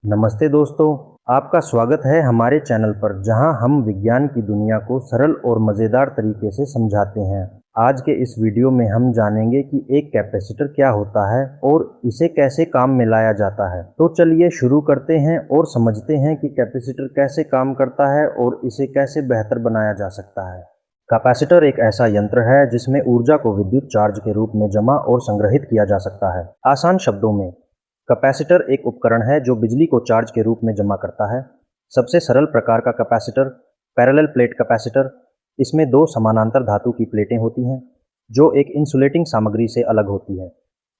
नमस्ते दोस्तों, आपका स्वागत है हमारे चैनल पर जहां हम विज्ञान की दुनिया को सरल और मज़ेदार तरीके से समझाते हैं। आज के इस वीडियो में हम जानेंगे कि एक कैपेसिटर क्या होता है और इसे कैसे काम में लाया जाता है। तो चलिए शुरू करते हैं और समझते हैं कि कैपेसिटर कैसे काम करता है और इसे कैसे बेहतर बनाया जा सकता है। कैपेसिटर एक ऐसा यंत्र है जिसमें ऊर्जा को विद्युत चार्ज के रूप में जमा और संग्रहित किया जा सकता है। आसान शब्दों में, कैपेसिटर एक उपकरण है जो बिजली को चार्ज के रूप में जमा करता है। सबसे सरल प्रकार का कैपेसिटर पैरेलल प्लेट कैपेसिटर। इसमें दो समानांतर धातु की प्लेटें होती हैं जो एक इंसुलेटिंग सामग्री से अलग होती है।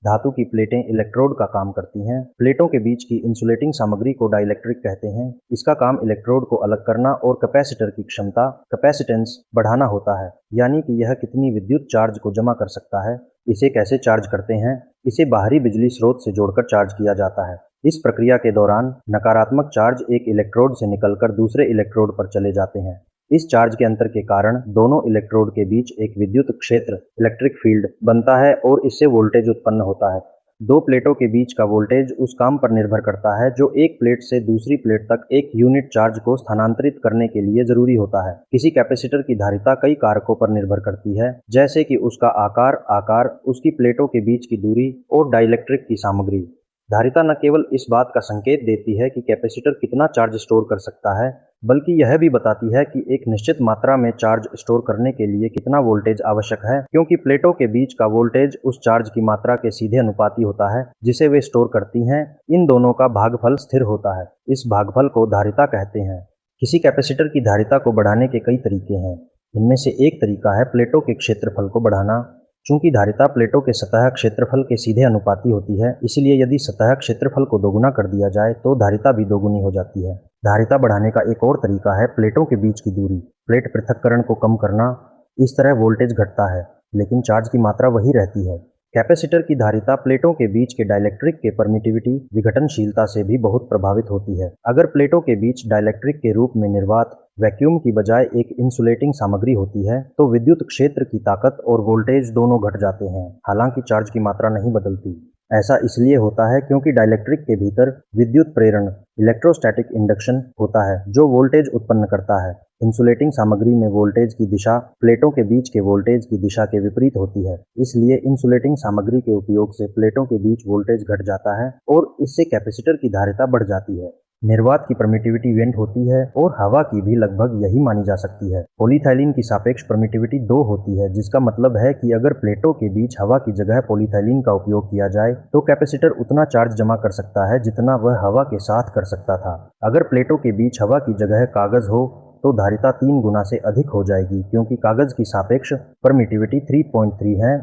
धातु की प्लेटें इलेक्ट्रोड का काम करती हैं। प्लेटों के बीच की इंसुलेटिंग सामग्री को डाइलेक्ट्रिक कहते हैं। इसका काम इलेक्ट्रोड को अलग करना और कैपेसिटर की क्षमता कैपेसिटेंस बढ़ाना होता है, यानी कि यह कितनी विद्युत चार्ज को जमा कर सकता है। इसे कैसे चार्ज करते हैं? इसे बाहरी बिजली स्रोत से जोड़कर चार्ज किया जाता है। इस प्रक्रिया के दौरान नकारात्मक चार्ज एक इलेक्ट्रोड से निकलकर दूसरे इलेक्ट्रोड पर चले जाते हैं। इस चार्ज के अंतर के कारण दोनों इलेक्ट्रोड के बीच एक विद्युत क्षेत्र इलेक्ट्रिक फील्ड बनता है और इससे वोल्टेज उत्पन्न होता है। दो प्लेटों के बीच का वोल्टेज उस काम पर निर्भर करता है जो एक प्लेट से दूसरी प्लेट तक एक यूनिट चार्ज को स्थानांतरित करने के लिए जरूरी होता है। किसी कैपेसिटर की धारिता कई कारकों पर निर्भर करती है, जैसे कि उसका आकार, उसकी प्लेटों के बीच की दूरी और डाइलेक्ट्रिक की सामग्री। धारिता न केवल इस बात का संकेत देती है कि कैपेसिटर कितना चार्ज स्टोर कर सकता है, बल्कि यह भी बताती है कि एक निश्चित मात्रा में चार्ज स्टोर करने के लिए कितना वोल्टेज आवश्यक है, क्योंकि प्लेटों के बीच का वोल्टेज उस चार्ज की मात्रा के सीधे अनुपाती होता है जिसे वे स्टोर करती हैं। इन दोनों का भागफल स्थिर होता है। इस भागफल को धारिता कहते हैं। किसी कैपेसिटर की धारिता को बढ़ाने के कई तरीके हैं। इनमें से एक तरीका है प्लेटों के क्षेत्रफल को बढ़ाना। चूंकि धारिता प्लेटों के सतह क्षेत्रफल के सीधे अनुपाती होती है, इसलिए यदि सतह क्षेत्रफल को दोगुना कर दिया जाए तो धारिता भी दोगुनी हो जाती है। धारिता बढ़ाने का एक और तरीका है प्लेटों के बीच की दूरी, प्लेट पृथक्करण को कम करना। इस तरह वोल्टेज घटता है लेकिन चार्ज की मात्रा वही रहती है। कैपेसिटर की धारिता प्लेटों के बीच के डाइलेक्ट्रिक के परमिटिविटी विघटनशीलता से भी बहुत प्रभावित होती है। अगर प्लेटों के बीच डाइलेक्ट्रिक के रूप में निर्वात वैक्यूम की बजाय एक इंसुलेटिंग सामग्री होती है तो विद्युत क्षेत्र की ताकत और वोल्टेज दोनों घट जाते हैं, हालांकि चार्ज की मात्रा नहीं बदलती। ऐसा इसलिए होता है क्योंकि डाइलेक्ट्रिक के भीतर विद्युत प्रेरण इलेक्ट्रोस्टैटिक इंडक्शन होता है जो वोल्टेज उत्पन्न करता है। इंसुलेटिंग सामग्री में वोल्टेज की दिशा प्लेटों के बीच के वोल्टेज की दिशा के विपरीत होती है, इसलिए इंसुलेटिंग सामग्री के उपयोग से प्लेटों के बीच वोल्टेज घट जाता है और इससे कैपेसिटर की धारिता बढ़ जाती है। निर्वात की परमिटिविटी वेंट होती है और हवा की भी लगभग यही मानी जा सकती है। पॉलीथाइलिन की सापेक्ष परमिटिविटी 2 होती है, जिसका मतलब है कि अगर प्लेटों के बीच हवा की जगह पॉलीथाइलिन का उपयोग किया जाए तो कैपेसिटर उतना चार्ज जमा कर सकता है जितना वह हवा के साथ कर सकता था। अगर प्लेटों के बीच हवा की जगह कागज हो तो धारिता 3 गुना से अधिक हो जाएगी, क्योंकि कागज की सापेक्ष परमिटिविटी 3.3 है।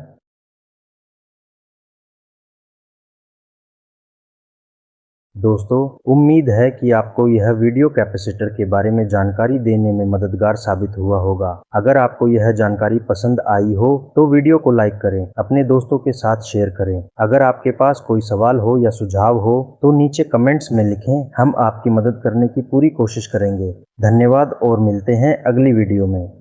दोस्तों, उम्मीद है कि आपको यह वीडियो कैपेसिटर के बारे में जानकारी देने में मददगार साबित हुआ होगा। अगर आपको यह जानकारी पसंद आई हो तो वीडियो को लाइक करें, अपने दोस्तों के साथ शेयर करें। अगर आपके पास कोई सवाल हो या सुझाव हो तो नीचे कमेंट्स में लिखें, हम आपकी मदद करने की पूरी कोशिश करेंगे। धन्यवाद और मिलते हैं अगली वीडियो में।